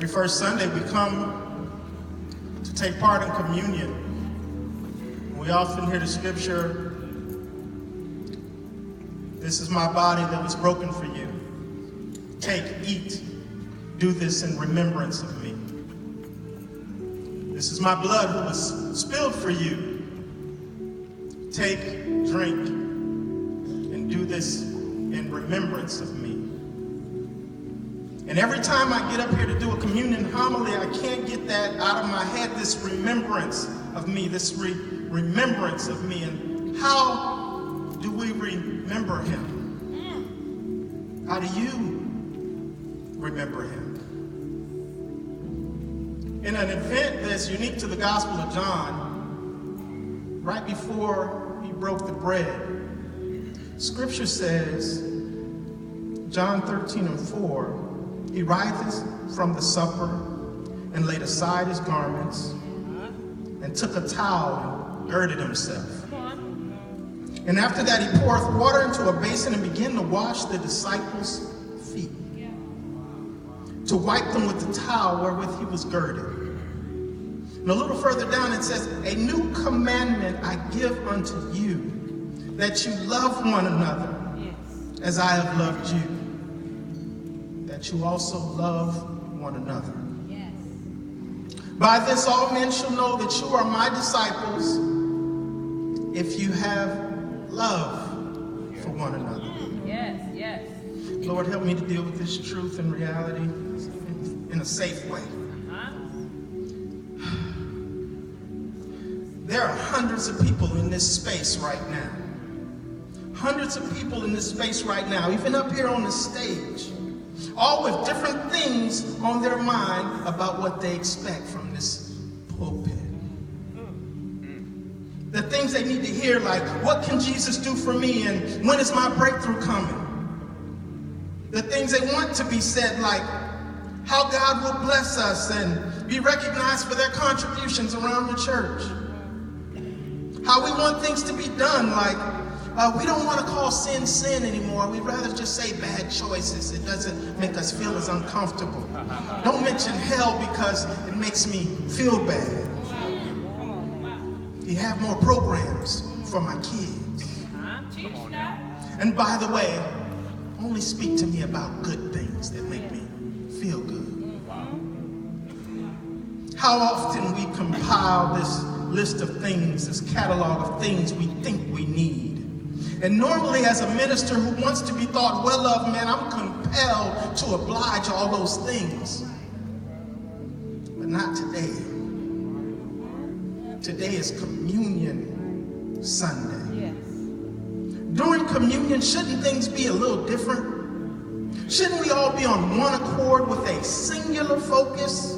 Every first Sunday we come to take part in communion. We often hear the scripture, "This is my body that was broken for you. Take, eat, do this in remembrance of me. This is my blood who was spilled for you. Take, drink, and do this in remembrance of me." And every time I get up here to do a communion homily, I can't get that out of my head, this remembrance of me, this remembrance of me. And how do we remember him? How do you remember him? In an event that's unique to the Gospel of John, right before he broke the bread, Scripture says, John 13:4, he rises from the supper and laid aside his garments and took a towel and girded himself. And after that he poured water into a basin and began to wash the disciples' feet, to wipe them with the towel wherewith he was girded. And a little further down it says, "A new commandment I give unto you, that you love one another as I have loved you, that you also love one another. Yes. By this all men shall know that you are my disciples, if you have love for one another." Yes, yes. Lord, help me to deal with this truth and reality in a safe way. There are hundreds of people in this space right now. Hundreds of people in this space right now, even up here on the stage, all with different things on their mind about what they expect from this pulpit. The things they need to hear, like, what can Jesus do for me, and when is my breakthrough coming? The things they want to be said, like how God will bless us and be recognized for their contributions around the church. How we want things to be done, like we don't want to call sin sin anymore. We'd rather just say bad choices. It doesn't make us feel as uncomfortable. Don't mention hell because it makes me feel bad. You have more programs for my kids. And by the way, only speak to me about good things that make me feel good. How often we compile this list of things, this catalog of things we think we need. And normally as a minister who wants to be thought well of, man, I'm compelled to oblige all those things. But not today. Today is Communion Sunday. Yes. During communion, shouldn't things be a little different? Shouldn't we all be on one accord with a singular focus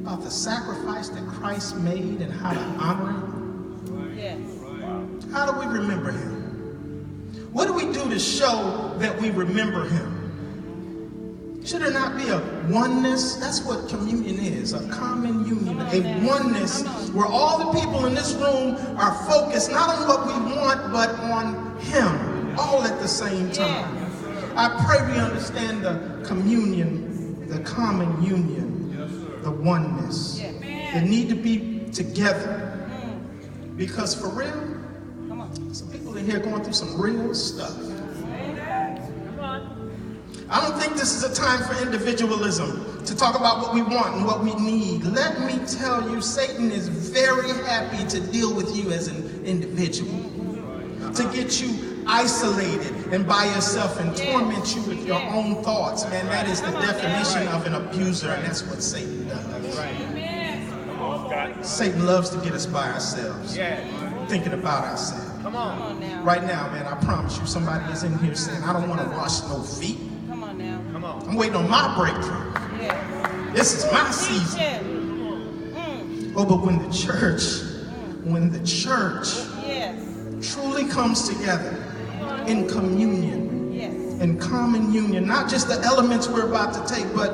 about the sacrifice that Christ made and how to honor him? Yes. How do we remember him? What do we do to show that we remember him? Should there not be a oneness? That's what communion is, a common union, a oneness where all the people in this room are focused not on what we want, but on him, all at the same time. I pray we understand the communion, the common union, the oneness. They need to be together. Because for real, some people in here going through some real stuff. I don't think this is a time for individualism, to talk about what we want and what we need. Let me tell you, Satan is very happy to deal with you as an individual, to get you isolated and by yourself and torment you with your own thoughts. Man, that is the definition of an abuser, and that's what Satan does. Satan loves to get us by ourselves, thinking about ourselves. Come on now. Right now, man, I promise you, somebody is in here saying, I don't want to wash no feet. Come on now. Come on. I'm waiting on my breakthrough. Yeah. This is my season. Oh, but when the church truly comes together in communion, in common union, not just the elements we're about to take, but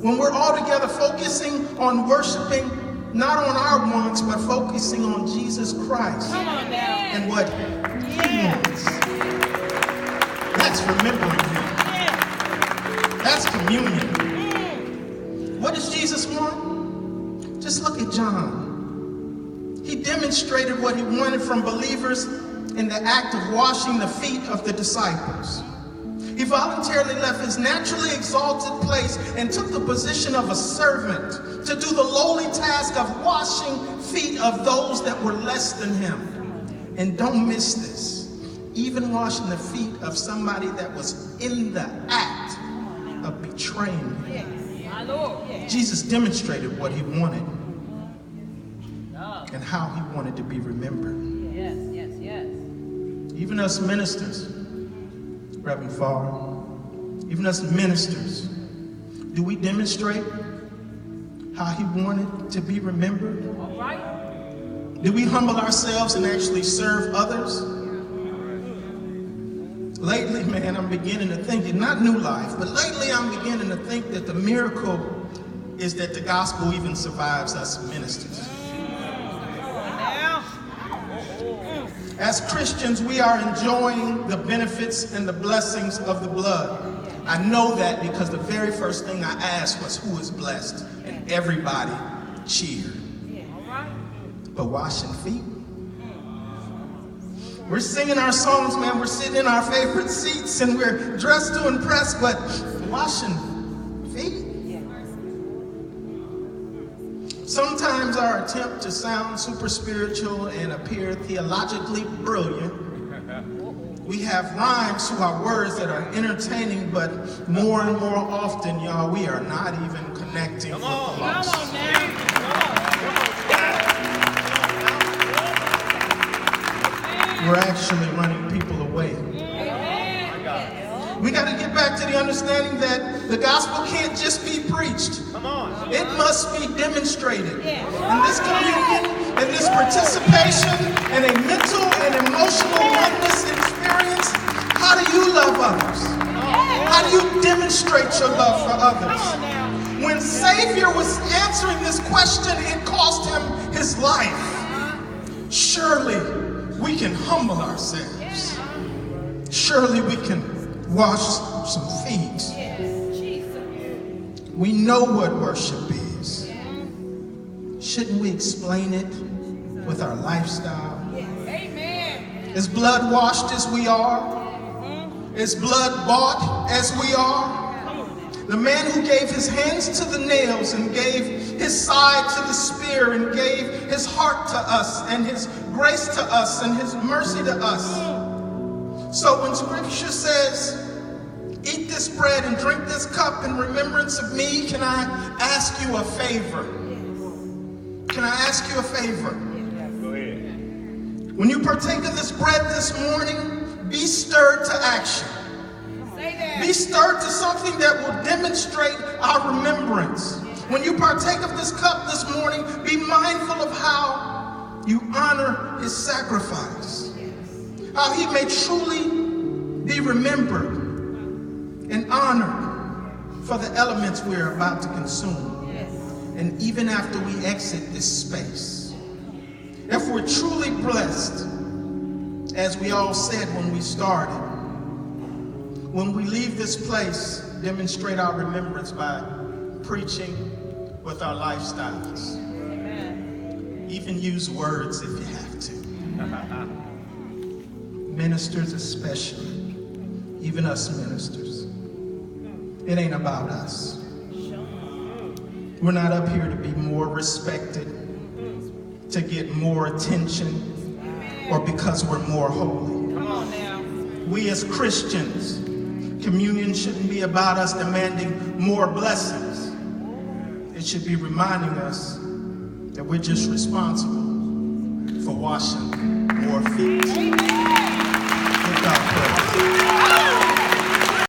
when we're all together focusing on worshiping, not on our wants, but focusing on Jesus Christ and what he wants. That's remembering him. That's communion. What does Jesus want? Just look at John. He demonstrated what he wanted from believers in the act of washing the feet of the disciples. He voluntarily left his naturally exalted place and took the position of a servant to do the lowly task of washing feet of those that were less than him. And don't miss this, even washing the feet of somebody that was in the act of betraying him. Jesus demonstrated what he wanted and how he wanted to be remembered. Yes, yes, yes. Even us ministers, Reverend Farr, even us ministers, do we demonstrate how he wanted to be remembered? All right. Do we humble ourselves and actually serve others? Lately, man, I'm beginning to think, and not New Life, but lately I'm beginning to think that the miracle is that the gospel even survives us ministers. As Christians, we are enjoying the benefits and the blessings of the blood. I know that because the very first thing I asked was, who is blessed? And everybody cheered. But washing feet? We're singing our songs, man. We're sitting in our favorite seats and we're dressed to impress, but washing feet? Sometimes our attempt to sound super spiritual and appear theologically brilliant, we have rhymes to our words that are entertaining, but more and more often, y'all, we are not even connecting with the lost. Come on now. We're actually running people away. We got to get back to the understanding that the gospel can't just be preached. Come on. It must be demonstrated. In this communion, in this participation, in a mental and emotional oneness experience, how do you love others? How do you demonstrate your love for others? When Savior was answering this question, it cost him his life. Surely we can humble ourselves. Surely we can wash some feet. We know what worship is. Shouldn't we explain it with our lifestyle? Is blood washed as we are? Is blood bought as we are? The man who gave his hands to the nails and gave his side to the spear and gave his heart to us and his grace to us and his mercy to us. So when scripture says, eat this bread and drink this cup in remembrance of me, can I ask you a favor? Can I ask you a favor? Go ahead. When you partake of this bread this morning, be stirred to action. Be stirred to something that will demonstrate our remembrance. When you partake of this cup this morning, be mindful of how you honor his sacrifice. How he may truly be remembered and honored for the elements we're about to consume. And even after we exit this space, if we're truly blessed, as we all said when we started, when we leave this place, demonstrate our remembrance by preaching with our lifestyles. Even use words if you have to. Ministers especially, even us ministers. It ain't about us. We're not up here to be more respected, to get more attention, or because we're more holy. Come on now. We as Christians, communion shouldn't be about us demanding more blessings. It should be reminding us that we're just responsible for washing more feet. Give God praise.